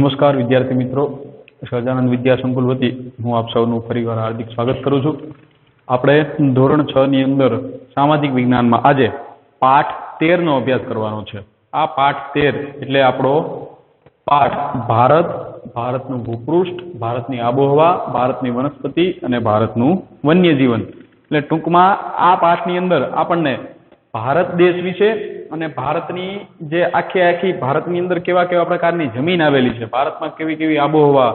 નમસ્કાર વિદ્યાર્થી મિત્રો, સહજાનંદ વિદ્યા સંકુલ વતી હું આપ સૌનું ફરીવાર હાર્દિક સ્વાગત કરું છું। આપણે ધોરણ 6 ની અંદર સામાજિક વિજ્ઞાનમાં આજે પાઠ 13 નો અભ્યાસ કરવાનો છે। આ પાઠ 13 એટલે આપણો પાઠ ભારત, ભારતનું ભૂપૃષ્ઠ, ભારતની આબોહવા, ભારતની વનસ્પતિ અને ભારતનું વન્યજીવન। એટલે ટૂંકમાં આ પાઠની અંદર આપણને ભારત દેશ વિશે અને ભારતની જે આખી ભારતની અંદર કેવા કેવા પ્રકારની જમીન આવેલી છે, ભારતમાં કેવી કેવી આબોહવા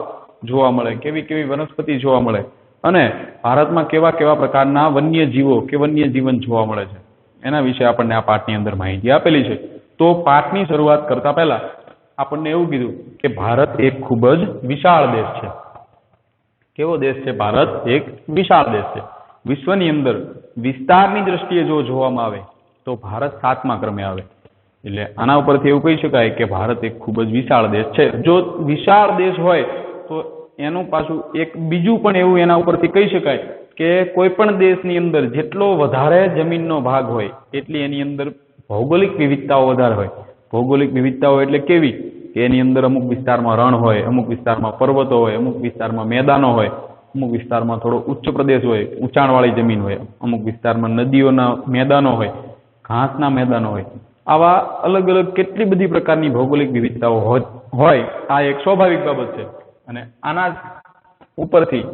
જોવા મળે, કેવી કેવી વનસ્પતિ જોવા મળે અને ભારતમાં કેવા કેવા પ્રકારના વન્યજીવો કે વન્યજીવન જોવા મળે છે, એના વિશે આપણને આ પાઠની અંદર માહિતી આપેલી છે। તો પાઠની શરૂઆત કરતા પહેલા આપણને એવું કીધું કે ભારત એક ખૂબ જ વિશાળ દેશ છે। કેવો દેશ છે? ભારત એક વિશાળ દેશ છે। વિશ્વની અંદર વિસ્તારની દ્રષ્ટિએ જો જોવામાં આવે તો ભારત 7મા ક્રમે આવે। એટલે આના ઉપરથી એવું કહી શકાય કે ભારત એક ખૂબ જ વિશાળ દેશ છે। જો વિશાળ દેશ હોય તો એનું પાછું એક બીજું પણ એવું એના ઉપરથી કહી શકાય કે કોઈ પણ દેશની અંદર જેટલો વધારે જમીનનો ભાગ હોય એટલી એની અંદર ભૌગોલિક વિવિધતાઓ વધારે હોય। ભૌગોલિક વિવિધતાઓ એટલે કેવી કે એની અંદર અમુક વિસ્તારમાં રણ હોય, અમુક વિસ્તારમાં પર્વતો હોય, અમુક વિસ્તારમાં મેદાનો હોય, અમુક વિસ્તારમાં થોડો ઉચ્ચ પ્રદેશ હોય, ઊંચાણવાળી જમીન હોય, અમુક વિસ્તારમાં નદીઓના મેદાનો હોય, ઘાસના મેદાનો હોય। આવા અલગ અલગ કેટલી બધી પ્રકારની ભૌગોલિક વિવિધતાઓ હોય, આ એક સ્વાભાવિક બાબત છે। અને આના ઉપરથી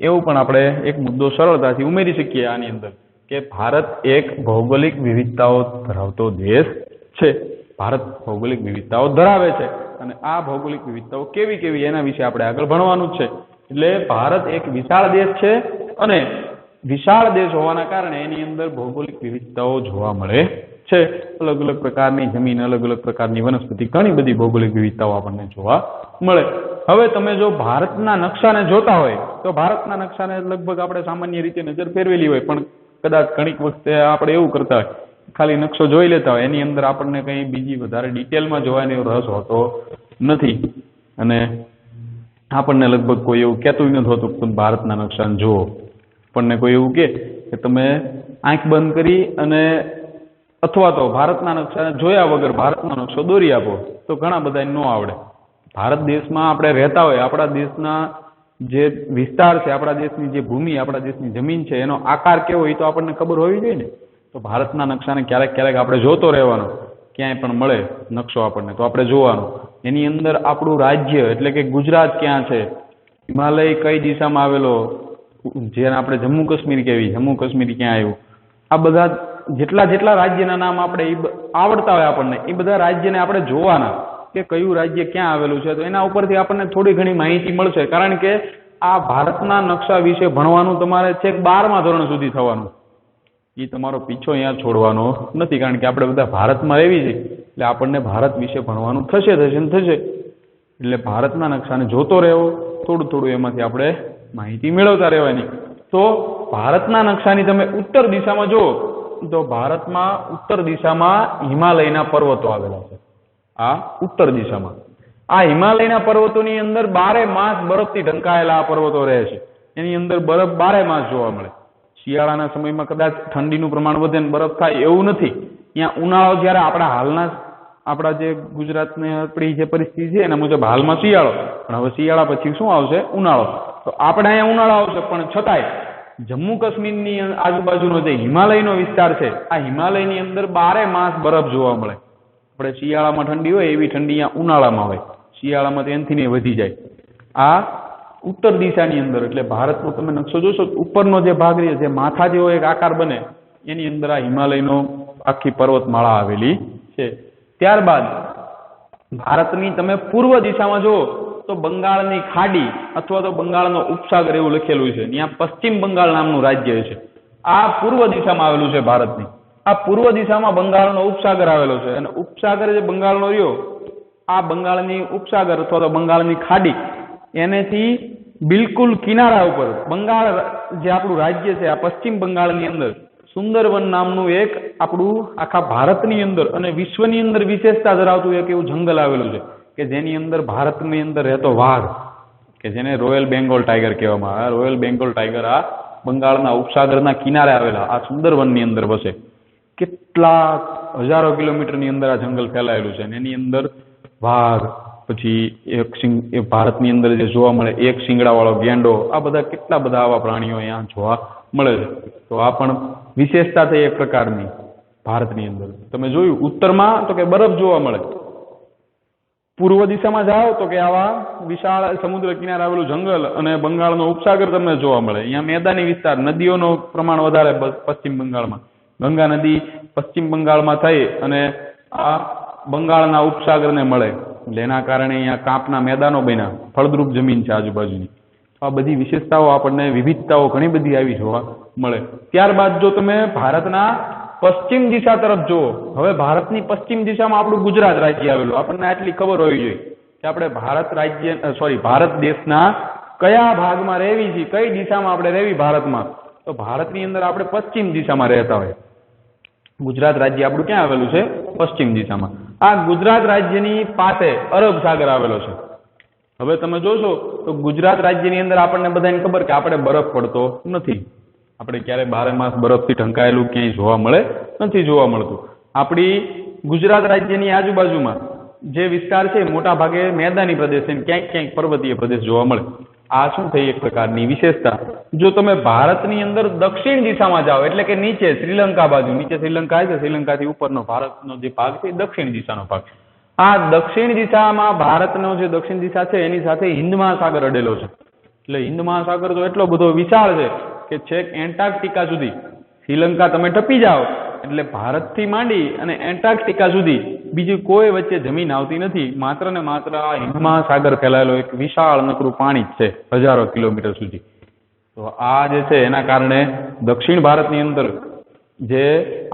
એવું પણ આપણે એક મુદ્દો સરળતાથી ઉમેરી શકીએ આની અંદર કે ભારત એક ભૌગોલિક વિવિધતાઓ ધરાવતો દેશ છે। ભારત ભૌગોલિક વિવિધતાઓ ધરાવે છે અને આ ભૌગોલિક વિવિધતાઓ કેવી કેવી એના વિશે આપણે આગળ ભણવાનું જ છે। એટલે ભારત એક વિશાળ દેશ છે અને વિશાળ દેશ હોવાના કારણે એની અંદર ભૌગોલિક વિવિધતાઓ જોવા મળે છે। અલગ અલગ પ્રકારની જમીન, અલગ અલગ પ્રકારની વનસ્પતિ, ઘણી બધી ભૌગોલિક વિવિધતાઓ આપણને જોવા મળે। હવે તમે જો ભારતના નકશાને જોતા હોય તો ભારતના નકશાને લગભગ આપણે સામાન્ય રીતે નજર ફેરવેલી હોય, પણ કદાચ ઘણીક વખતે આપણે એવું કરતા હોય ખાલી નકશો જોઈ લેતા હોય, એની અંદર આપણને કંઈ બીજી વધારે ડિટેલમાં જોવાનો રસ હોતો નથી અને આપણને લગભગ કોઈ એવું કહેતું નથી હોતું કે તમે ભારતના નકશાને જુઓ। આપણને કોઈ એવું કે તમે આંખ બંધ કરી અને અથવા તો ભારતના નકશાને જોયા વગર ભારતનો નકશો દોરી આપો તો ઘણા બધા ન આવડે। ભારત દેશમાં આપણે રહેતા હોય, આપણા દેશના જે વિસ્તાર છે, આપણા દેશની જે ભૂમિ, આપણા દેશની જમીન છે, એનો આકાર કેવો એ તો આપણને ખબર હોવી જોઈએ ને। તો ભારતના નકશાને ક્યારેક ક્યારેક આપણે જોતો રહેવાનો, ક્યાંય પણ મળે નકશો આપણને તો આપણે જોવાનો। એની અંદર આપણું રાજ્ય એટલે કે ગુજરાત ક્યાં છે, હિમાલય કઈ દિશામાં આવેલો, જેને આપણે જમ્મુ કાશ્મીર કહેવી, જમ્મુ કાશ્મીર ક્યાં આવ્યું, આ બધા જેટલા રાજ્યના નામ આપણે આવડતા હોય આપણને, એ બધા રાજ્યને આપણે જોવાના કે કયું રાજ્ય ક્યાં આવેલું છે। તો એના ઉપરથી આપણને થોડી ઘણી માહિતી મળશે, કારણ કે આ ભારતના નકશા વિશે ભણવાનું તમારે છેક 12મા ધોરણ સુધી થવાનું। એ તમારો પીછો અહીંયા છોડવાનો નથી, કારણ કે આપણે બધા ભારતમાં રહેવી છે એટલે આપણને ભારત વિશે ભણવાનું થશે ને થશે। એટલે ભારતના નકશાને જોતો રહેવો, થોડું થોડું એમાંથી આપણે માહિતી મેળવતા રહેવાની। તો ભારતના નકશાની તમે ઉત્તર દિશામાં જુઓ તો ભારતમાં ઉત્તર દિશામાં હિમાલયના પર્વતો આવેલા છે। આ ઉત્તર દિશામાં આ હિમાલયના પર્વતોની અંદર 12 માસ બરફથી ઢંકાયેલા આ પર્વતો રહે છે। એની અંદર બરફ 12 માસ જોવા મળે। શિયાળાના સમયમાં કદાચ ઠંડીનું પ્રમાણ વધે ને બરફ થાય એવું નથી। ત્યાં ઉનાળો જ્યારે આપણા જે ગુજરાતની આપણી જે પરિસ્થિતિ છે એના મુજબ હાલમાં શિયાળો, પણ હવે શિયાળા પછી શું આવશે? ઉનાળો। તો આપણે અહીંયા ઉનાળો આવશે, પણ છતાંય જમ્મુ કાશ્મીરની આજુબાજુનો જે હિમાલયનો વિસ્તાર છે, આ હિમાલયની અંદર 12 માસ બરફ જોવા મળે। આપણે શિયાળામાં ઠંડી હોય એવી ઠંડી અહીંયા ઉનાળામાં હોય, શિયાળામાં તો એનથી ને વધી જાય। આ ઉત્તર દિશાની અંદર એટલે ભારતનો તમે નકશો જોશો, ઉપરનો જે ભાગ રહે, જે માથા જેવો એક આકાર બને, એની અંદર આ હિમાલયનો આખી પર્વતમાળા આવેલી છે। ત્યારબાદ ભારતની તમે પૂર્વ દિશામાં જુઓ તો બંગાળની ખાડી અથવા તો બંગાળનો ઉપસાગર એવું લખેલું છે। ત્યાં પશ્ચિમ બંગાળ નામનું રાજ્ય છે। આ પૂર્વ દિશામાં આવેલું છે ભારતની। આ પૂર્વ દિશામાં બંગાળનો ઉપસાગર આવેલો છે અને ઉપસાગર જે બંગાળનો રહ્યો, આ બંગાળની ઉપસાગર અથવા તો બંગાળની ખાડી એનેથી બિલકુલ કિનારા ઉપર બંગાળ જે આપણું રાજ્ય છે, આ પશ્ચિમ બંગાળની અંદર સુંદરવન નામનું એક આપણું આખા ભારતની અંદર અને વિશ્વની અંદર વિશેષતા ધરાવતું એક એવું જંગલ આવેલું છે કે જેની અંદર ભારતની અંદર રહેતો વાઘ, કે જેને રોયલ બેંગોલ ટાઈગર કહેવામાં આવે, રોયલ બેંગોલ ટાઈગર આ બંગાળના ઉપસાગરના કિનારે આવેલા આ સુંદરવનની અંદર વસે। કેટલા હજારો કિલોમીટરની અંદર આ જંગલ ફેલાયેલું છે અને એની અંદર વાઘ, પછી એ ભારતની અંદર જે જોવા મળે એક શિંગડાવાળો ગેંડો, આ બધા કેટલા બધા આવા પ્રાણીઓ અહીંયા જોવા મળે છે. તો આ પણ વિશેષતા થઈ એક પ્રકારની ભારતની અંદર. તમે જોયું ઉત્તરમાં તો કે બરફ જોવા મળે, પૂર્વ દિશામાં જાઓ તો કે આવા વિશાળ સમુદ્ર કિનારે આવેલું જંગલ અને બંગાળનો ઉપસાગર તમને જોવા મળે. અહીંયા મેદાની વિસ્તાર, નદીઓનું પ્રમાણ વધારે પશ્ચિમ બંગાળમાં. ગંગા નદી પશ્ચિમ બંગાળમાં થઈ અને આ બંગાળના ઉપસાગરને મળે, એટલે એના કારણે અહીંયા કાંપના મેદાનો બન્યા, ફળદ્રુપ જમીન છે આજુબાજુની. આ બધી વિશેષતાઓ આપણને, વિવિધતાઓ ઘણી બધી આવી જોવા મળે. ત્યારબાદ જો તમે ભારતના પશ્ચિમ દિશા તરફ જુઓ, હવે ભારતની પશ્ચિમ દિશામાં આપણું ગુજરાત રાજ્ય આવેલું. આપણને આટલી ખબર હોવી જોઈએ કે આપણે ભારત દેશના કયા ભાગમાં રહેવી છીએ, કઈ દિશામાં આપણે રહેવી ભારતમાં. તો ભારતની અંદર આપણે પશ્ચિમ દિશામાં રહેતા હોય. ગુજરાત રાજ્ય આપણું ક્યાં આવેલું છે? પશ્ચિમ દિશામાં. આ ગુજરાત રાજ્યની પાસે અરબ સાગર આવેલો છે. હવે તમે જોશો તો ગુજરાત રાજ્યની અંદર આપણને બધાને ખબર કે આપણે બરફ પડતો નથી. આપણે ક્યારે 12 માસ બરફથી ઢંકાયેલું ક્યાંય જોવા મળે નથી જોવા મળતું. આપણી ગુજરાત રાજ્યની આજુબાજુમાં જે વિસ્તાર છે મોટા ભાગે મેદાની પ્રદેશ છે, ક્યાંક ક્યાંક પર્વતીય પ્રદેશ જોવા મળે. આ શું થઈ એક પ્રકારની વિશેષતા. જો તમે ભારતની અંદર દક્ષિણ દિશામાં જાઓ, એટલે કે નીચે શ્રીલંકા બાજુ, નીચે શ્રીલંકા છે, શ્રીલંકાથી ઉપરનો ભારતનો જે ભાગ છે એ દક્ષિણ દિશાનો ભાગ. આ દક્ષિણ દિશામાં ભારતનો જે દક્ષિણ દિશા છે એની સાથે હિન્દ મહાસાગર અડેલો છે. એટલે હિન્દ મહાસાગર તો એટલો બધો વિશાળ છે કે છેક એન્ટાર્કટિકા સુધી. શ્રીલંકા તમે ટપી જાઓ એટલે ભારતથી માંડી અને એન્ટાર્કટિકા સુધી બીજી કોઈ વચ્ચે જમીન આવતી નથી. માત્ર ને માત્ર આ હિન્દ મહાસાગર ફેલાયેલો એક વિશાળ નકરું પાણી જ છે, હજારો કિલોમીટર સુધી. તો આ જે છે એના કારણે દક્ષિણ ભારતની અંદર જે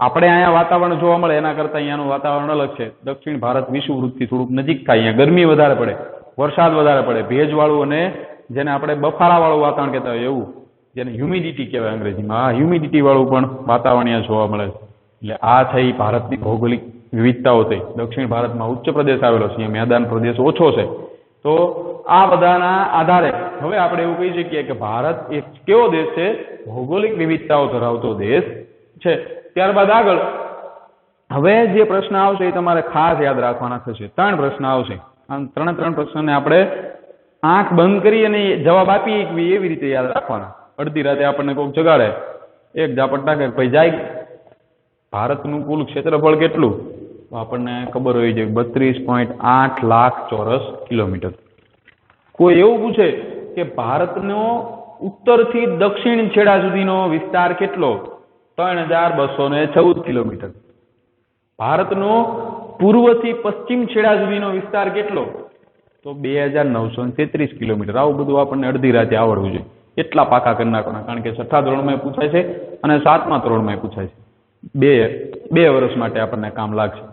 આપણે અહીંયા વાતાવરણ જોવા મળે એના કરતાં અહીંયાનું વાતાવરણ અલગ છે. દક્ષિણ ભારત વિષુવવૃત્તથી થોડુંક નજીક થાય, અહીંયા ગરમી વધારે પડે, વરસાદ વધારે પડે, ભેજવાળું અને જેને આપણે બફારાવાળું વાતાવરણ કહેતા હોય એવું, જેને હ્યુમિડિટી કહેવાય અંગ્રેજીમાં, આ હ્યુમિડિટી વાળું પણ વાતાવરણ અહીંયા જોવા મળે છે. એટલે આ થઈ ભારતની ભૌગોલિક વિવિધતાઓ થઈ. દક્ષિણ ભારતમાં ઉચ્ચ પ્રદેશ આવેલો છે, અહીંયા મેદાન પ્રદેશ ઓછો છે. તો આ બધાના આધારે હવે આપણે એવું કહી શકીએ કે ભારત એક કેવો દેશ છે? ભૌગોલિક વિવિધતાઓ ધરાવતો દેશ છે. ત્યારબાદ આગળ હવે જે પ્રશ્ન આવશે એ તમારે ખાસ યાદ રાખવાના થશે. 3 પ્રશ્ન આવશે. આ ત્રણ પ્રશ્નને આપણે આંખ બંધ કરી અને જવાબ આપી એવી રીતે યાદ રાખવાના. અડધી રાતે આપણને કોઈક જગાડે, એક ઝાપટ નાખે, પછી જાય ભારતનું કુલ ક્ષેત્રફળ કેટલું? તો આપણને ખબર હોવી જોઈએ 32.8 લાખ ચોરસ કિલોમીટર. કોઈ એવું પૂછે કે ભારતનો ઉત્તરથી દક્ષિણ છેડા સુધીનો વિસ્તાર કેટલો? 3214 કિલોમીટર. ભારતનો પૂર્વથી પશ્ચિમ છેડા સુધીનો વિસ્તાર કેટલો? તો 2933 કિલોમીટર. આવું બધું આપણને અડધી રાતે આવડવું જોઈએ. એટલા પાકા કરી નાખવાના, કારણ કે 6થા ધોરણમાં પૂછાય છે અને 7મા ધોરણમાં પૂછાય છે. બે વર્ષ માટે આપણને કામ લાગશે,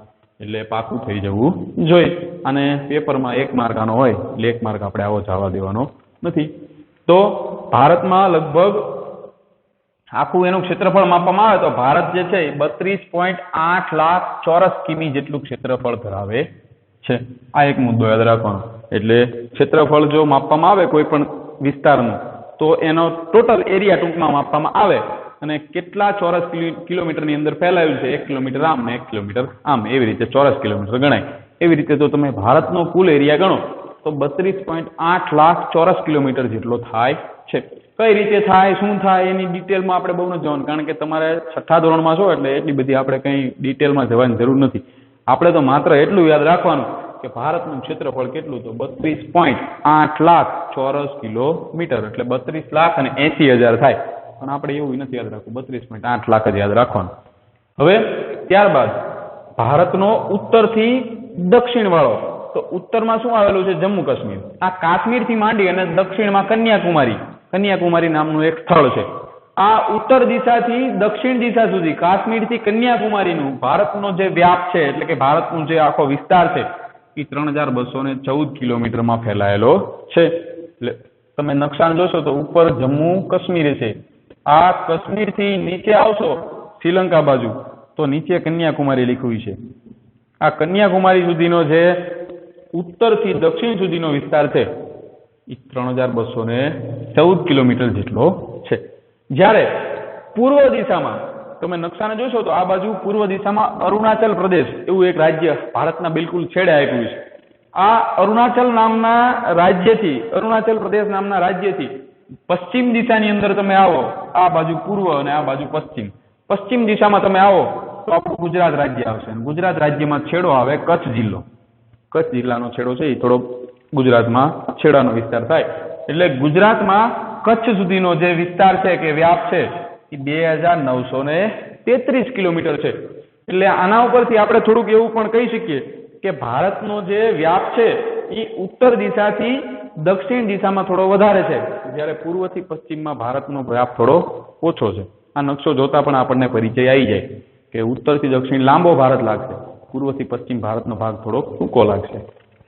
એટલે પાકું થઈ જવું જોઈએ. અને પેપરમાં 1 માર્ક આનો હોય એટલે 1 માર્ક આપણે આવો જવા દેવાનો નથી. તો ભારતમાં લગભગ આખું એનું ક્ષેત્રફળ માપવામાં આવે તો ભારત જે છે એ 32.8 લાખ ચોરસ કિમી જેટલું ક્ષેત્રફળ ધરાવે છે. આ એક મુદ્દો યાદ રાખવાનો. એટલે ક્ષેત્રફળ જો માપવામાં આવે કોઈ પણ વિસ્તારનું તો એનો ટોટલ એરિયા ટૂંકમાં માપવામાં આવે અને કેટલા ચોરસ કિલોમીટરની અંદર ફેલાયું છે, 1 કિલોમીટર આમ ને 1 કિલોમીટર આમ, એવી રીતે ચોરસ કિલોમીટર ગણાય. એવી રીતે તો તમે ભારતનો કુલ એરિયા ગણો તો 32.8 લાખ ચોરસ કિલોમીટર જેટલો થાય છે. કઈ રીતે થાય, શું થાય એની ડિટેલમાં આપણે બહુ નથી જવાનું, કારણ કે તમારે 6થા ધોરણમાં છો એટલે એટલી બધી આપણે કંઈ ડિટેલમાં જવાની જરૂર નથી. આપણે તો માત્ર એટલું યાદ રાખવાનું કે ભારતનું ક્ષેત્રફળ કેટલું? તો 32.8 લાખ ચોરસ કિલોમીટર, એટલે 32,80,000 થાય. પણ આપણે એવું નથી યાદ રાખવું, 32.8 લાખ જ યાદ રાખવાનું. હવે ત્યારબાદ ભારતનો ઉત્તરથી દક્ષિણ વાળો, તો ઉત્તરમાં શું આવેલું છે? જમ્મુ કાશ્મીર. આ કાશ્મીરથી માંડી અને દક્ષિણમાં કન્યાકુમારી નામનું એક સ્થળ છે. આ ઉત્તર દિશાથી દક્ષિણ દિશા સુધી કાશ્મીરથી કન્યાકુમારીનું ભારતનો જે વ્યાપ છે, એટલે કે ભારતનો જે આખો વિસ્તાર છે એ 3214 કિલોમીટરમાં ફેલાયેલો છે. એટલે તમે નકશાને જોશો તો ઉપર જમ્મુ કાશ્મીર છે. આ કાશ્મીરથી નીચે આવશો શ્રીલંકા બાજુ તો નીચે કન્યાકુમારી લખ્યું છે. આ કન્યાકુમારી સુધીનો જે ઉત્તરથી દક્ષિણ સુધીનો વિસ્તાર છે એ 3214 કિલોમીટર જેટલો છે. જ્યારે પૂર્વ દિશામાં તમે નકશાને જોશો તો આ બાજુ પૂર્વ દિશામાં અરુણાચલ પ્રદેશ એવું એક રાજ્ય ભારતના બિલકુલ છેડે આપ્યું છે. આ અરુણાચલ નામના રાજ્યથી, અરુણાચલ પ્રદેશ નામના રાજ્યથી પશ્ચિમ દિશાની અંદર તમે આવો, આ બાજુ પૂર્વ અને આ બાજુ પશ્ચિમ, પશ્ચિમ દિશામાં તમે આવો તો આપણું ગુજરાત રાજ્ય આવશે. ગુજરાત રાજ્યમાં છેડો આવે કચ્છ જિલ્લો. કચ્છ જિલ્લાનો છેડો છે એ થોડો ગુજરાતમાં છેડાનો વિસ્તાર થાય. એટલે ગુજરાતમાં કચ્છ સુધીનો જે વિસ્તાર છે કે વ્યાપ છે એ 2933 કિલોમીટર છે. એટલે આના ઉપરથી આપણે થોડુંક એવું પણ કહી શકીએ કે ભારતનો જે વ્યાપ છે એ ઉત્તર દિશાથી દક્ષિણ દિશામાં થોડો વધારે છે, જ્યારે પૂર્વથી પશ્ચિમમાં ભારતનો વ્યાપ થોડો ઓછો છે. આ નકશો જોતા પણ આપણને પરિચય આવી જાય કે ઉત્તરથી દક્ષિણ લાંબો ભારત લાગશે, પૂર્વથી પશ્ચિમ ભારતનો ભાગ થોડો ટૂંકો લાગશે.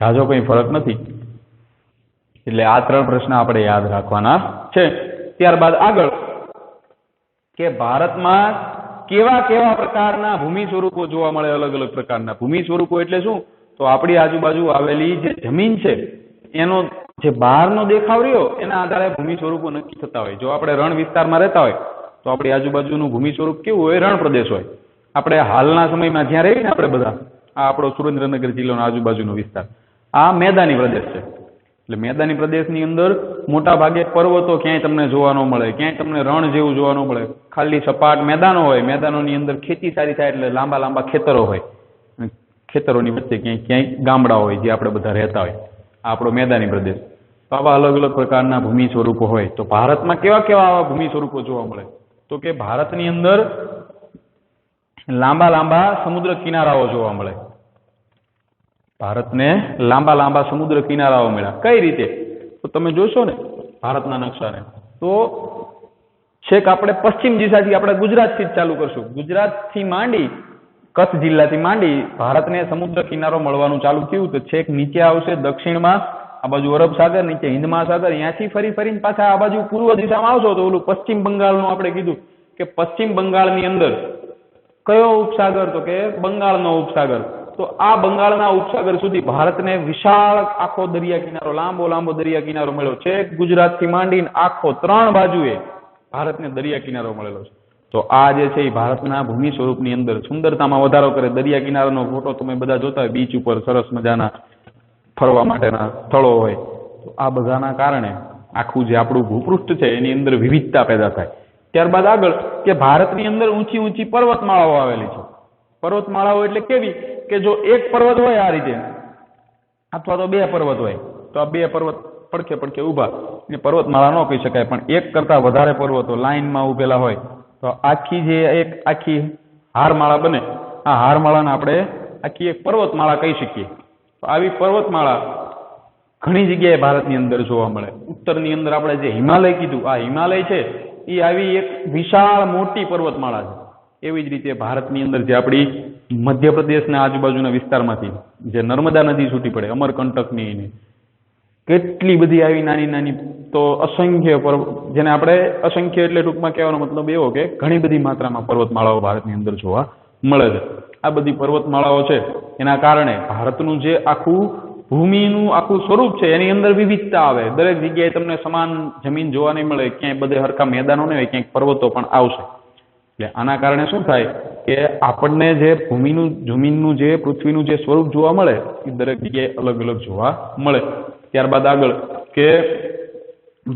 જાજો કંઈ ફરક નથી. એટલે આ 3 પ્રશ્ન આપણે યાદ રાખવાના છે. ત્યારબાદ આગળ કે ભારતમાં કેવા કેવા પ્રકારના ભૂમિ સ્વરૂપો જોવા મળે. અલગ અલગ પ્રકારના ભૂમિ સ્વરૂપો એટલે શું? તો આપણી આજુબાજુ આવેલી જે જમીન છે એનો જે બહારનો દેખાવ રહ્યો એના આધારે ભૂમિ સ્વરૂપો નક્કી થતા હોય. જો આપણે રણ વિસ્તારમાં રહેતા હોય તો આપણી આજુબાજુનું ભૂમિ સ્વરૂપ કેવું હોય? રણ પ્રદેશ હોય. આપણે હાલના સમયમાં જ્યાં રહીએ ને આપણે બધા, આ આપણો સુરેન્દ્રનગર જિલ્લાનો આજુબાજુનો વિસ્તાર, આ મેદાની પ્રદેશ છે. એટલે મેદાની પ્રદેશની અંદર મોટા ભાગે પર્વતો ક્યાંય તમને જોવા ન મળે, ક્યાંય તમને રણ જેવું જોવા ન મળે. ખાલી સપાટ મેદાનો હોય. મેદાનોની અંદર ખેતી સારી થાય એટલે લાંબા લાંબા ખેતરો હોય. ખેતરોની વચ્ચે ક્યાંય ક્યાંય ગામડા હોય જે આપણે બધા રહેતા હોય. આ આપણો મેદાની પ્રદેશ. તો આવા અલગ અલગ પ્રકારના ભૂમિ સ્વરૂપો હોય. તો ભારતમાં કેવા કેવા આવા ભૂમિ સ્વરૂપો જોવા મળે? તો કે ભારતની અંદર લાંબા લાંબા સમુદ્ર કિનારાઓ જોવા મળે. ભારતને લાંબા લાંબા સમુદ્ર કિનારાઓ મળ્યા. કઈ રીતે? તો તમે જોશો ને ભારતના નકશાને તો છેક આપણે પશ્ચિમ દિશાથી આપણે ગુજરાતથી જ ચાલુ કરશું. ગુજરાતથી માંડી કચ્છ જિલ્લાથી માંડી ભારતને સમુદ્ર કિનારો મળવાનું ચાલુ થયું તો છેક નીચે આવશે દક્ષિણમાં આ બાજુ અરબ સાગર, નીચે હિન્દ મહાસાગર, ત્યાંથી ફરીને પાછા આ બાજુ પૂર્વ દિશામાં આવશો તો ઓલું પશ્ચિમ બંગાળનું આપણે કીધું કે પશ્ચિમ બંગાળની અંદર કયો ઉપસાગર? તો કે બંગાળનો ઉપસાગર. તો આ બંગાળના ઉપસાગર સુધી ભારતને વિશાળ આખો દરિયા કિનારો, લાંબો દરિયા કિનારો મળ્યો છે. ગુજરાતથી માંડીને આખો 3 બાજુએ ભારતને દરિયા કિનારો મળેલો છે. તો આ જે છે એ ભારતના ભૂમિ સ્વરૂપની અંદર સુંદરતામાં વધારો કરે. દરિયા કિનારાનો ફોટો તમે બધા જોતા હોય, બીચ ઉપર સરસ મજાના ફરવા માટેના સ્થળો હોય. તો આ બધાના કારણે આખું જે આપણું ભૂપૃષ્ઠ છે એની અંદર વિવિધતા પેદા થાય. ત્યારબાદ આગળ કે ભારતની અંદર ઊંચી ઊંચી પર્વતમાળાઓ આવેલી છે. પર્વતમાળાઓ એટલે કેવી? કે જો એક પર્વત હોય આ રીતે અથવા તો 2 પર્વત હોય તો આ 2 પર્વત પડખે ઊભા એ પર્વતમાળા ન કહી શકાય, પણ એક કરતા વધારે પર્વતો લાઈનમાં ઉભેલા હોય તો આખી હારમાળા બને. આ હારમાળાને આપણે આખી એક પર્વતમાળા કહી શકીએ. તો આવી પર્વતમાળા ઘણી જગ્યાએ ભારતની અંદર જોવા મળે. ઉત્તરની અંદર આપણે જે હિમાલય કીધું, આ હિમાલય છે એ આવી એક વિશાળ મોટી પર્વતમાળા છે. એવી જ રીતે ભારતની અંદર જે આપણી મધ્યપ્રદેશના આજુબાજુના વિસ્તારમાંથી જે નર્મદા નદી છૂટી પડે, અમરકંટકની, કેટલી બધી આવી નાની નાની, તો અસંખ્ય જેને આપણે અસંખ્ય એટલે ટૂંકમાં કહેવાનો મતલબ એવો કે ઘણી બધી માત્રામાં પર્વતમાળાઓ ભારતની અંદર જોવા મળે છે. આ બધી પર્વતમાળાઓ છે એના કારણે ભારતનું જે આખું ભૂમિનું આખું સ્વરૂપ છે એની અંદર વિવિધતા આવે. દરેક જગ્યાએ તમને સમાન જમીન જોવા નહીં મળે, ક્યાંય બધે હરખા મેદાનો નહીં હોય, ક્યાંક પર્વતો પણ આવશે. એટલે આના કારણે શું થાય કે આપણને જે જમીનનું જે પૃથ્વીનું જે સ્વરૂપ જોવા મળે એ દરેક જગ્યાએ અલગ અલગ જોવા મળે. ત્યારબાદ આગળ કે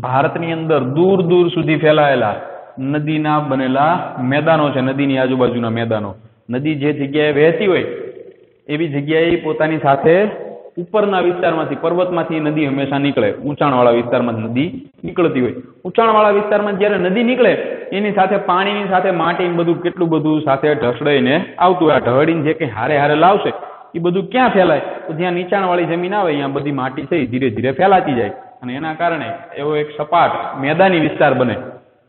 ભારતની અંદર દૂર દૂર સુધી ફેલાયેલા નદીના બનેલા મેદાનો છે. નદીની આજુબાજુના મેદાનો, નદી જે જગ્યાએ વહેતી હોય એવી જગ્યાએ પોતાની સાથે ઉપરના વિસ્તારમાંથી, પર્વતમાંથી નદી હંમેશા નીકળે. ઊંચાણવાળા વિસ્તારમાં નદી નીકળતી હોય. ઊંચાણવાળા વિસ્તારમાં જ્યારે નદી નીકળે એની સાથે પાણીની સાથે માટી બધું કેટલું બધું સાથે ઢસડાઈને આવતું હોય. આ ઢળીને જે કંઈ હારે લાવશે એ બધું ક્યાં ફેલાય? તો જ્યાં નીચાણવાળી જમીન આવે અહીંયા બધી માટી છે ધીરે ધીરે ફેલાતી જાય અને એના કારણે એવો એક સપાટ મેદાની વિસ્તાર બને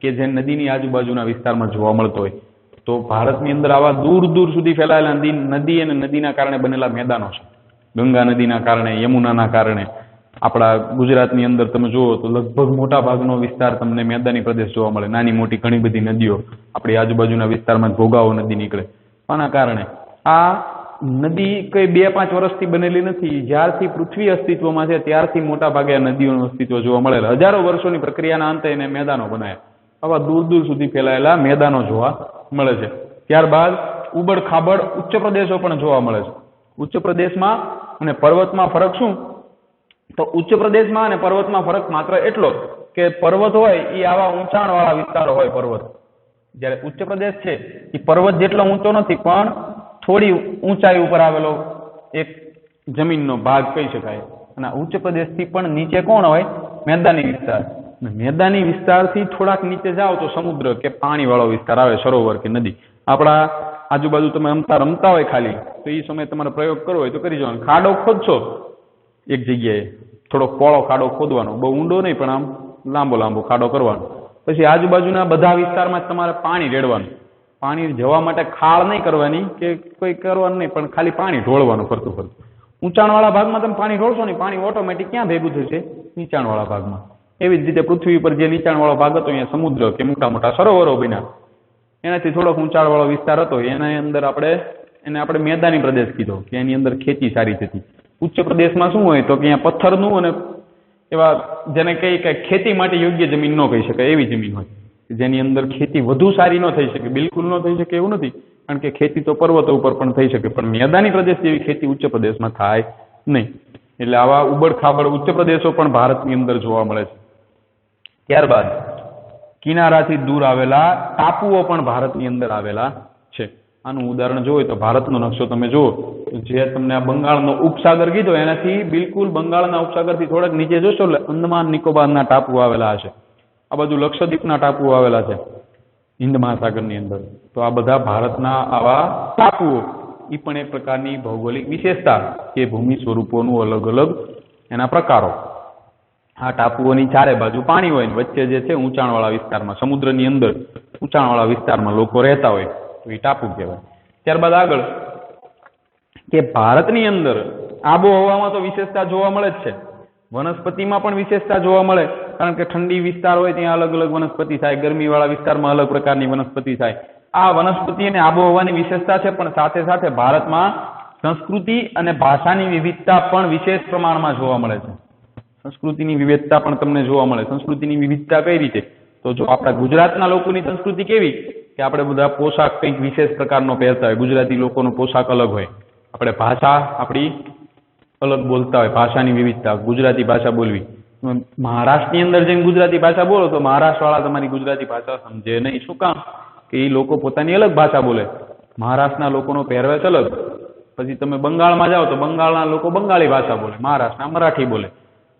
કે જે નદીની આજુબાજુના વિસ્તારમાં જોવા મળતો હોય. તો ભારતની અંદર આવા દૂર દૂર સુધી ફેલાયેલા નદી અને નદીના કારણે બનેલા મેદાનો છે. ગંગા નદીના કારણે, યમુનાના કારણે. આપણા ગુજરાતની અંદર તમે જુઓ તો લગભગ મોટા ભાગનો વિસ્તાર તમને મેદાની પ્રદેશ જોવા મળે. નાની મોટી ઘણી બધી નદીઓ આપણી આજુબાજુના વિસ્તારમાં ભોગાવો નદી નીકળે. આના કારણે આ નદી કઈ 2-5 વર્ષથી બનેલી નથી. જ્યારથી પૃથ્વી અસ્તિત્વમાં છે ત્યારથી મોટા ભાગે આ નદીઓનું અસ્તિત્વ જોવા મળેલા. હજારો વર્ષોની પ્રક્રિયાના અંતે એને મેદાનો બનાવ્યા. આવા દૂર દૂર સુધી ફેલાયેલા મેદાનો જોવા મળે છે. ત્યારબાદ ઉબડ ખાબડ ઉચ્ચ પ્રદેશો પણ જોવા મળે છે. ઉચ્ચ પ્રદેશમાં અને પર્વતમાં ફરક શું? તો ઉચ્ચ પ્રદેશમાં અને પર્વતમાં ફરક માત્ર એટલો કે પર્વત હોય એ આવા ઊંચાણવાળા વિસ્તારો હોય પર્વત. જ્યારે ઉચ્ચ પ્રદેશ છે એ પર્વત જેટલો ઊંચો નથી પણ થોડી ઊંચાઈ ઉપર આવેલો એક જમીનનો ભાગ કહી શકાય. અને ઉચ્ચ પ્રદેશથી પણ નીચે કોણ હોય? મેદાની વિસ્તાર. મેદાની વિસ્તારથી થોડાક નીચે જાઓ તો સમુદ્ર કે પાણીવાળો વિસ્તાર આવે, સરોવર કે નદી. આપણા આજુબાજુ તમે રમતા હોય ખાલી તો એ સમયે તમારે પ્રયોગ કરવો હોય તો કરી જવાનો. ખાડો ખોદશો એક જગ્યાએ, થોડોક પોળો ખાડો ખોદવાનો, બહુ ઊંડો નહીં પણ આમ લાંબો ખાડો કરવાનો. પછી આજુબાજુના બધા વિસ્તારમાં તમારે પાણી રેડવાનું. પાણી જવા માટે ખાળ નહીં કરવાની કે કોઈ કરવાનું નહીં, પણ ખાલી પાણી ઢોળવાનું ફરતું ફરતું. ઊંચાણવાળા ભાગમાં તમે પાણી ઢોળશો ને પાણી ઓટોમેટિક ક્યાં ભેગું થશે? નીચાણવાળા ભાગમાં. એવી જ રીતે પૃથ્વી પર જે નીચાણવાળો ભાગ હતો અહીંયા સમુદ્ર કે મોટા મોટા સરોવરો બન્યા, એનાથી થોડોક ઊંચાણવાળો વિસ્તાર હતો એના અંદર આપણે મેદાની પ્રદેશ કીધો કે એની અંદર ખેતી સારી થતી. ઉચ્ચ પ્રદેશમાં શું હોય તો કે અહીંયા પથ્થરનું અને એવા જેને કે ખેતી માટે યોગ્ય જમીન ન કહી શકાય એવી જમીન હોય, જેની અંદર ખેતી વધુ સારી ન થઈ શકે, બિલકુલ ન થઈ શકે એવું નથી, કારણ કે ખેતી તો પર્વતો ઉપર પણ થઈ શકે, પણ મેદાની પ્રદેશ જેવી ખેતી ઉચ્ચ પ્રદેશમાં થાય નહીં. એટલે આવા ઉબડ ખાબડ ઉચ્ચ પ્રદેશો પણ ભારતની અંદર જોવા મળે છે. ત્યારબાદ કિનારાથી દૂર આવેલા ટાપુઓ પણ ભારતની અંદર આવેલા છે. આનું ઉદાહરણ જોયું તો ભારતનો નકશો તમે જુઓ, જે તમને આ બંગાળનો ઉપસાગર કીધો એનાથી બિલકુલ બંગાળના ઉપસાગરથી થોડાક નીચે જોશો એટલે અંદમાન નિકોબારના ટાપુ આવેલા હશે. આ બાજુ લક્ષદ્વીપના ટાપુઓ આવેલા છે હિન્દ મહાસાગરની અંદર. તો આ બધા ભારતના આવા ટાપુઓ એ પણ એક પ્રકારની ભૌગોલિક વિશેષતા કે ભૂમિ સ્વરૂપોનું અલગ અલગ એના પ્રકારો. આ ટાપુઓની ચારે બાજુ પાણી હોય, વચ્ચે જે છે ઊંચાણવાળા વિસ્તારમાં, સમુદ્રની અંદર ઊંચાણવાળા વિસ્તારમાં લોકો રહેતા હોય તો એ ટાપુ કહેવાય. ત્યારબાદ આગળ કે ભારતની અંદર આબોહવામાં તો વિશેષતા જોવા મળે જ છે, વનસ્પતિમાં પણ વિશેષતા જોવા મળે, કારણ કે ઠંડી વિસ્તાર હોય ત્યાં અલગ અલગ વનસ્પતિ થાય, ગરમીવાળા વિસ્તારમાં અલગ પ્રકારની વનસ્પતિ થાય. આ વનસ્પતિ અને આબોહવાની વિશેષતા છે, પણ સાથે સાથે ભારતમાં સંસ્કૃતિ અને ભાષાની વિવિધતા પણ વિશેષ પ્રમાણમાં જોવા મળે છે. સંસ્કૃતિની વિવિધતા પણ તમને જોવા મળે. સંસ્કૃતિની વિવિધતા કઈ રીતે? તો જો આપણા ગુજરાતના લોકોની સંસ્કૃતિ કેવી કે આપણે બધા પોશાક કંઈક વિશેષ પ્રકારનો પહેરતા હોય, ગુજરાતી લોકોનો પોશાક અલગ હોય, આપણે ભાષા આપણી અલગ બોલતા હોય, ભાષાની વિવિધતા, ગુજરાતી ભાષા બોલવી. મહારાષ્ટ્રની અંદર જઈને ગુજરાતી ભાષા બોલો તો મહારાષ્ટ્રવાળા તમારી ગુજરાતી ભાષા સમજે નહીં. શું કામ? કે એ લોકો પોતાની અલગ ભાષા બોલે. મહારાષ્ટ્રના લોકોનો પહેરવેશ અલગ. પછી તમે બંગાળમાં જાઓ તો બંગાળના લોકો બંગાળી ભાષા બોલે, મહારાષ્ટ્રના મરાઠી બોલે,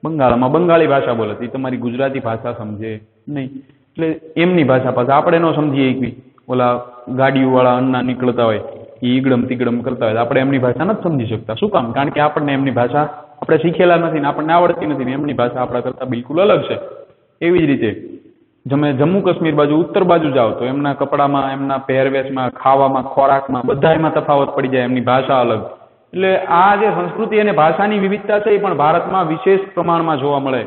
બંગાળમાં બંગાળી ભાષા બોલે. તો એ તમારી ગુજરાતી ભાષા સમજે નહીં. એટલે એમની ભાષા પાછા આપણે ન સમજીએ. એકવી ઓલા ગાડીઓવાળા અન્ના નીકળતા હોય એ ઈગડમ તીગડમ કરતા હોય, આપણે એમની ભાષા નથી સમજી શકતા. શું કામ? કારણ કે આપણને એમની ભાષા આપણે શીખેલા નથી ને આપણને આવડતી નથી ને એમની ભાષા આપણા કરતાં બિલકુલ અલગ છે. એવી જ રીતે તમે જમ્મુ કાશ્મીર બાજુ ઉત્તર બાજુ જાઓ તો એમના કપડામાં, એમના પહેરવેશમાં, ખાવામાં, ખોરાકમાં બધા એમાં તફાવત પડી જાય, એમની ભાષા અલગ. એટલે આ જે સંસ્કૃતિ અને ભાષાની વિવિધતા છે એ પણ ભારતમાં વિશેષ પ્રમાણમાં જોવા મળે.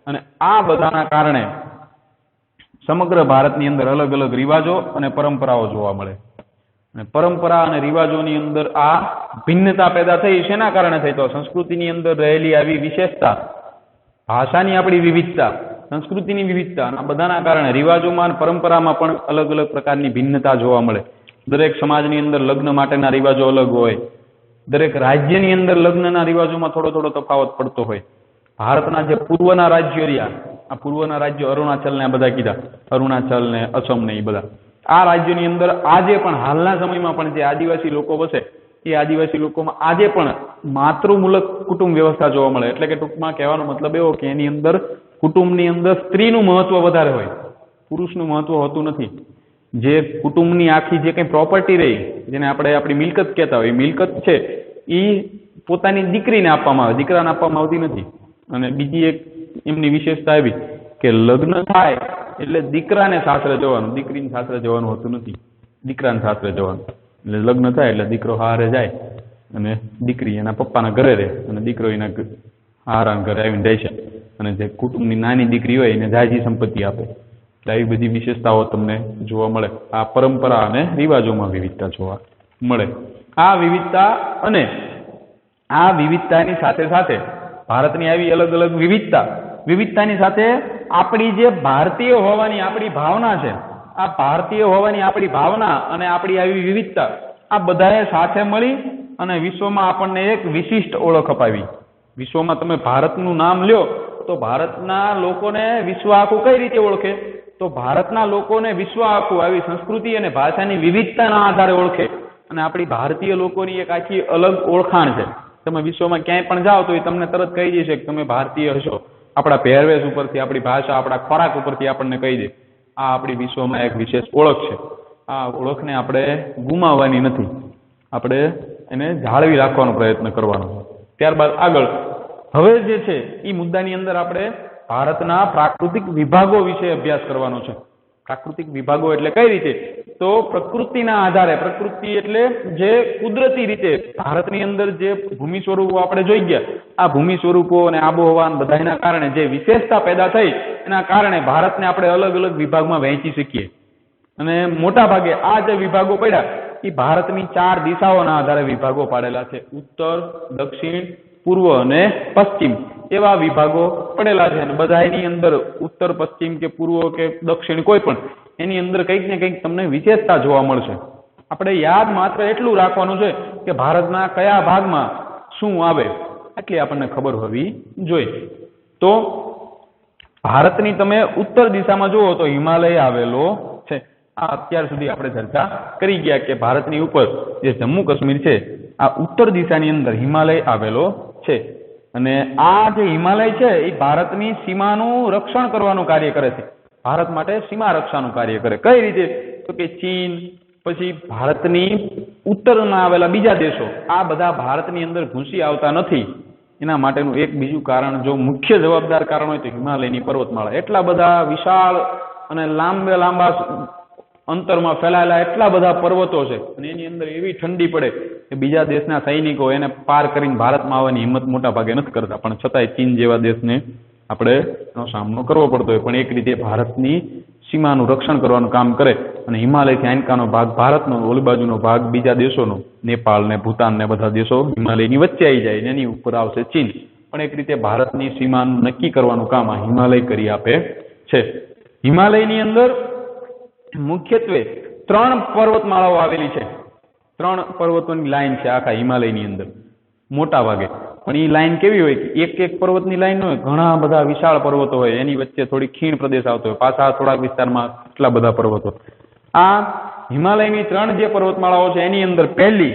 અને આ બધાના કારણે સમગ્ર ભારતની અંદર અલગ અલગ રિવાજો અને પરંપરાઓ જોવા મળે. અને પરંપરા અને રિવાજોની અંદર આ ભિન્નતા પેદા થઈ. શેના કારણે થઈ? તો સંસ્કૃતિની અંદર રહેલી આવી વિશેષતા, ભાષાની આપણી વિવિધતા, સંસ્કૃતિની વિવિધતા, આ બધાના કારણે રિવાજોમાં અને પરંપરામાં પણ અલગ અલગ પ્રકારની ભિન્નતા જોવા મળે. દરેક સમાજની અંદર લગ્ન માટેના રિવાજો અલગ હોય. દરેક રાજ્યની અંદર લગ્નના રિવાજોમાં થોડો થોડો તફાવત પડતો હોય. ભારતના જે પૂર્વના રાજ્યો રહ્યા, આ પૂર્વના રાજ્યો અરુણાચલ ને બધા કીધા, અરુણાચલ ને અસમ ને એ બધા, આ રાજ્યોની અંદર આજે પણ હાલના સમયમાં પણ જે આદિવાસી લોકો વસે એ આદિવાસી લોકોમાં આજે પણ માતૃમૂલક કુટુંબ વ્યવસ્થા જોવા મળે. એટલે કે ટૂંકમાં કહેવાનો મતલબ એવો કે એની અંદર કુટુંબની અંદર સ્ત્રીનું મહત્વ વધારે હોય, પુરુષનું મહત્વ હોતું નથી. જે કુટુંબની આખી જે કંઈ પ્રોપર્ટી રહી, જેને આપણે આપણી મિલકત કહેતા હોય, મિલકત છે એ પોતાની દીકરીને આપવામાં આવે, દીકરાને આપવામાં આવતી નથી. અને બીજી એક એમની વિશેષતા એવી કે લગ્ન થાય એટલે દીકરાને સાસરે જવાનું, દીકરીને સાસરે જવાનું હોતું નથી, દીકરાને સાસરે જવાનું. એટલે લગ્ન થાય એટલે દીકરો હારે જાય અને દીકરી એના પપ્પાના ઘરે રહે અને દીકરો એના હારાના ઘરે આવીને રહે છે. અને જે કુટુંબની નાની દીકરી હોય એને જાજી સંપત્તિ આપે. એટલે આવી બધી વિશેષતાઓ તમને જોવા મળે. આ પરંપરા અને રિવાજોમાં વિવિધતા જોવા મળે. આ વિવિધતા અને આ વિવિધતાની સાથે સાથે ભારતની આવી અલગ અલગ વિવિધતાની સાથે આપણી જે ભારતીય હોવાની આપણી ભાવના છે, આ ભારતીય હોવાની આપણી ભાવના અને આપણી આવી વિવિધતા, આ બધાએ સાથે મળી અને વિશ્વમાં આપણને એક વિશિષ્ટ ઓળખ અપાવી. વિશ્વમાં તમે ભારતનું નામ લ્યો તો ભારતના લોકોને વિશ્વ આખું કઈ રીતે ઓળખે? તો ભારતના લોકોને વિશ્વ આખું આવી સંસ્કૃતિ અને ભાષાની વિવિધતાના આધારે ઓળખે. અને આપણી ભારતીય લોકોની એક આખી અલગ ઓળખાણ છે. તમે વિશ્વમાં ક્યાંય પણ જાઓ તો એ તમને તરત કહી દેશે કે તમે ભારતીય હશો. આપણા પહેરવેશ ઉપરથી, આપણી ભાષા, આપણા ખોરાક ઉપરથી આપણને કહી દે. આ આપણી વિશ્વમાં એક વિશેષ ઓળખ છે. આ ઓળખને આપણે ગુમાવવાની નથી, આપણે એને જાળવી રાખવાનો પ્રયત્ન કરવાનો છે. ત્યારબાદ આગળ હવે જે છે એ મુદ્દાની અંદર આપણે ભારતના પ્રાકૃતિક વિભાગો વિશે અભ્યાસ કરવાનો છે. પ્રાકૃતિક વિભાગો એટલે કઈ રીતે? તો પ્રકૃતિના આધારે, પ્રકૃતિ એટલે જે કુદરતી રીતે ભારતની અંદર જે ભૂમિ સ્વરૂપો આપણે જોઈ ગયા, આ ભૂમિ સ્વરૂપો અને આબોહવા બધાના કારણે જે વિશેષતા પેદા થઈ એના કારણે ભારતને આપણે અલગ અલગ વિભાગમાં વહેંચી શકીએ. અને મોટા ભાગે આ જે વિભાગો પડ્યા એ ભારતની 4 દિશાઓના આધારે વિભાગો પાડેલા છે. ઉત્તર, દક્ષિણ, પૂર્વ અને પશ્ચિમ એવા વિભાગો પડેલા છે. અને બધા એની અંદર ઉત્તર, પશ્ચિમ કે પૂર્વ કે દક્ષિણ કોઈ પણ એની અંદર કંઈક ને કંઈક તમને વિશેષતા જોવા મળશે. આપણે યાદ માત્ર એટલું રાખવાનું છે કે ભારતના કયા ભાગમાં શું આવે એટલી આપણને ખબર હોવી જોઈએ. તો ભારતની તમે ઉત્તર દિશામાં જુઓ તો હિમાલય આવેલો છે. આ અત્યાર સુધી આપણે ચર્ચા કરી ગયા કે ભારતની ઉપર જે જમ્મુ કાશ્મીર છે આ ઉત્તર દિશાની અંદર હિમાલય આવેલો છે. અને આ જે હિમાલય છે એ ભારતની સીમાનું રક્ષણ કરવાનું કાર્ય કરે છે. ભારત માટે સીમા રક્ષાનું કાર્ય કરે. કઈ રીતે? તો કે ચીન, પછી ભારતની ઉત્તરમાં આવેલા બીજા દેશો, આ બધા ભારતની અંદર ઘૂસી આવતા નથી. એના માટેનું એક બીજું કારણ, જો મુખ્ય જવાબદાર કારણ હોય તો હિમાલયની પર્વતમાળા. એટલા બધા વિશાળ અને લાંબા અંતરમાં ફેલાયેલા એટલા બધા પર્વતો છે અને એની અંદર એવી ઠંડી પડે કે બીજા દેશના સૈનિકો એને પાર કરીને ભારતમાં આવવાની હિંમત મોટા ભાગે નથી કરતા. પણ છતાંય ચીન જેવા દેશને આપણે એનો સામનો કરવો પડતો હોય. પણ એક રીતે ભારતની સીમાનું રક્ષણ કરવાનું કામ કરે અને હિમાલયથી આનકાનો ભાગ ભારતનો, ઓલી બાજુનો ભાગ બીજા દેશોનો, નેપાળ ને ભૂતાન ને બધા દેશો હિમાલયની વચ્ચે આવી જાય ને એની ઉપર આવશે ચીન. પણ એક રીતે ભારતની સીમાનું નક્કી કરવાનું કામ આ હિમાલય કરી આપે છે. હિમાલયની અંદર મુખ્યત્વે 3 પર્વતમાળાઓ આવેલી છે. 3 પર્વતોની લાઈન છે આખા હિમાલયની અંદર મોટા ભાગે. પણ એ લાઈન કેવી હોય કે એક પર્વતની લાઈન હોય, ઘણા બધા વિશાળ પર્વતો હોય, એની વચ્ચે થોડી ખીણ પ્રદેશ આવતો હોય, પાછા થોડાક વિસ્તારમાં એટલા બધા પર્વતો. આ હિમાલયની 3 જે પર્વતમાળાઓ છે એની અંદર પહેલી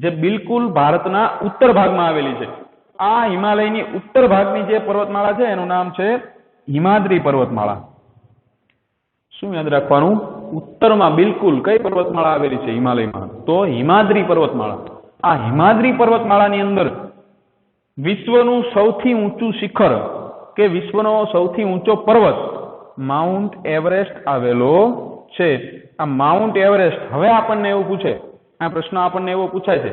જે બિલકુલ ભારતના ઉત્તર ભાગમાં આવેલી છે. આ હિમાલયની ઉત્તર ભાગની જે પર્વતમાળા છે એનું નામ છે હિમાદ્રી પર્વતમાળા. શું યાદ રાખવાનું? ઉત્તરમાં બિલકુલ કઈ પર્વતમાળા આવેલી છે હિમાલયમાં? તો હિમાદ્રી પર્વતમાળા. આ હિમાદ્રી પર્વતમાળાની અંદર વિશ્વનું સૌથી ઊંચું શિખર કે વિશ્વનો સૌથી ઊંચો પર્વત માઉન્ટ એવરેસ્ટ આવેલો છે. આ માઉન્ટ એવરેસ્ટ, હવે આપણને એવું પૂછે, આ પ્રશ્ન આપણને એવો પૂછાય છે,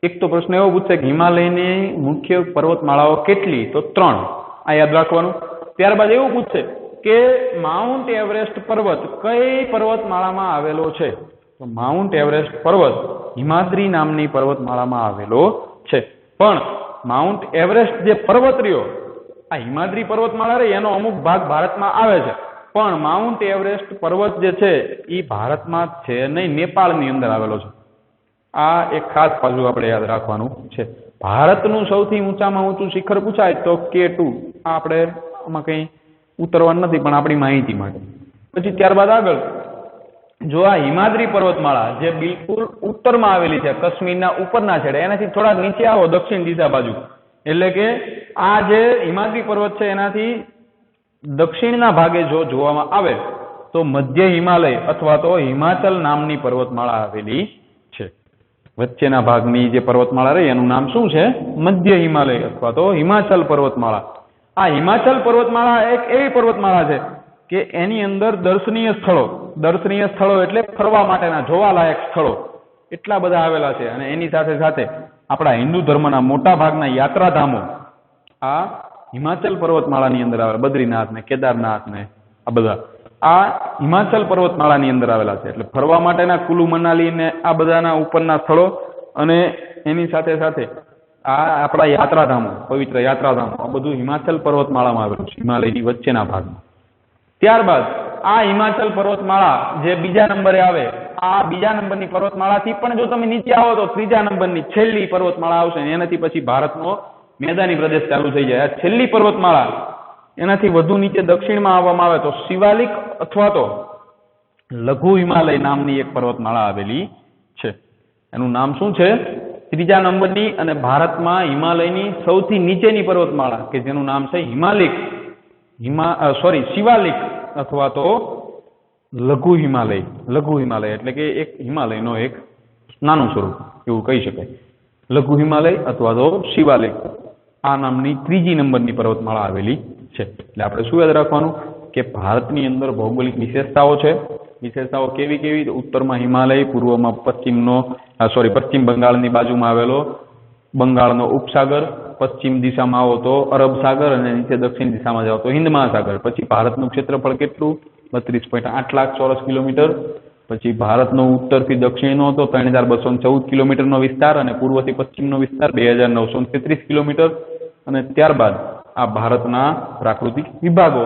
એક તો પ્રશ્ન એવો પૂછે કે હિમાલયની મુખ્ય પર્વતમાળાઓ કેટલી? તો 3. આ યાદ રાખવાનું. ત્યારબાદ એવું પૂછશે કે માઉન્ટ એવરેસ્ટ પર્વત કઈ પર્વતમાળામાં આવેલો છે? તો માઉન્ટ એવરેસ્ટ પર્વત હિમાદ્રી નામની પર્વતમાળામાં આવેલો છે. પણ માઉન્ટ એવરેસ્ટ જે પર્વત રહ્યો, આ હિમાદ્રી પર્વતમાળા રહી એનો અમુક ભાગ ભારતમાં આવે છે. પણ માઉન્ટ એવરેસ્ટ પર્વત જે છે એ ભારતમાં છે નહીં, નેપાળની અંદર આવેલો છે. આ એક ખાસ બાજુ આપણે યાદ રાખવાનું છે. ભારતનું સૌથી ઊંચામાં ઊંચું શિખર પૂછાય તો K2. આ આપણે આમાં કંઈ ઉતરવાનું નથી, પણ આપણી માહિતી માટે. પછી ત્યારબાદ આગળ જો આ હિમાદ્રી પર્વતમાળા જે બિલકુલ ઉત્તરમાં આવેલી છે, કાશ્મીરના ઉપરના છેડે, એનાથી થોડાક નીચે આવો દક્ષિણ દિશા બાજુ, એટલે કે આ જે હિમાદ્રી પર્વત છે એનાથી દક્ષિણના ભાગે જો જોવામાં આવે તો મધ્ય હિમાલય અથવા તો હિમાચલ નામની પર્વતમાળા આવેલી છે. વચ્ચેના ભાગની જે પર્વતમાળા રહી એનું નામ શું છે? મધ્ય હિમાલય અથવા તો હિમાચલ પર્વતમાળા. આ હિમાચલ પર્વતમાળા એક એવી પર્વતમાળા છે કે એની અંદર દર્શનીય સ્થળો એટલે ફરવા માટેના જોવાલાયક સ્થળો એટલા બધા આવેલા છે. અને એની સાથે સાથે આપણા હિન્દુ ધર્મના મોટા ભાગના યાત્રાધામો આ હિમાચલ પર્વતમાળાની અંદર આવેલા, બદ્રીનાથ ને કેદારનાથ ને આ બધા આ હિમાચલ પર્વતમાળાની અંદર આવેલા છે. એટલે ફરવા માટેના કુલુ મનાલી ને આ બધાના ઉપરના સ્થળો અને એની સાથે સાથે આ આપણા યાત્રાધામો, પવિત્ર યાત્રાધામો, આ બધું હિમાચલ પર્વતમાળામાં આવેલું છે, હિમાલયની વચ્ચેના ભાગમાં. ત્યારબાદ આ હિમાચલ પર્વતમાળા જે બીજા નંબરે આવે, આ બીજા નંબરની પર્વતમાળાથી પણ જો તમે નીચે આવો તો ત્રીજા નંબરની છેલ્લી પર્વતમાળા આવશે અને એનાથી પછી ભારતનો મેદાની પ્રદેશ ચાલુ થઈ જાય. આ છેલ્લી પર્વતમાળા એનાથી વધુ નીચે દક્ષિણમાં આવવામાં આવે તો શિવાલિક અથવા તો લઘુ હિમાલય નામની એક પર્વતમાળા આવેલી છે. એનું નામ શું છે? ત્રીજા નંબરની અને ભારતમાં હિમાલયની સૌથી નીચેની પર્વતમાળા કે જેનું નામ છે શિવાલિક અથવા તો લઘુ હિમાલય. લઘુ હિમાલય એટલે કે એક હિમાલયનો એક નાનું સ્વરૂપ એવું કહી શકાય. લઘુ હિમાલય અથવા તો શિવાલિક આ નામની ત્રીજી નંબરની પર્વતમાળા આવેલી છે. એટલે આપણે શું યાદ રાખવાનું કે ભારતની અંદર ભૌગોલિક વિશેષતાઓ છે. વિશેષતાઓ કેવી કેવી? ઉત્તરમાં હિમાલય, પૂર્વમાં પશ્ચિમ બંગાળની બાજુમાં આવેલો બંગાળનો ઉપસાગર, પશ્ચિમ દિશામાં આવો તો અરબ સાગર અને નીચે દક્ષિણ દિશામાં જાઓ તો હિન્દ મહાસાગર. પછી ભારતનું ક્ષેત્રફળ કેટલું? 32.8 લાખ ચોરસ કિલોમીટર. પછી ભારતનો ઉત્તરથી દક્ષિણનો હતો 3214 કિલોમીટરનો વિસ્તાર અને પૂર્વથી પશ્ચિમનો વિસ્તાર 2933 કિલોમીટર. અને ત્યારબાદ આ ભારતના પ્રાકૃતિક વિભાગો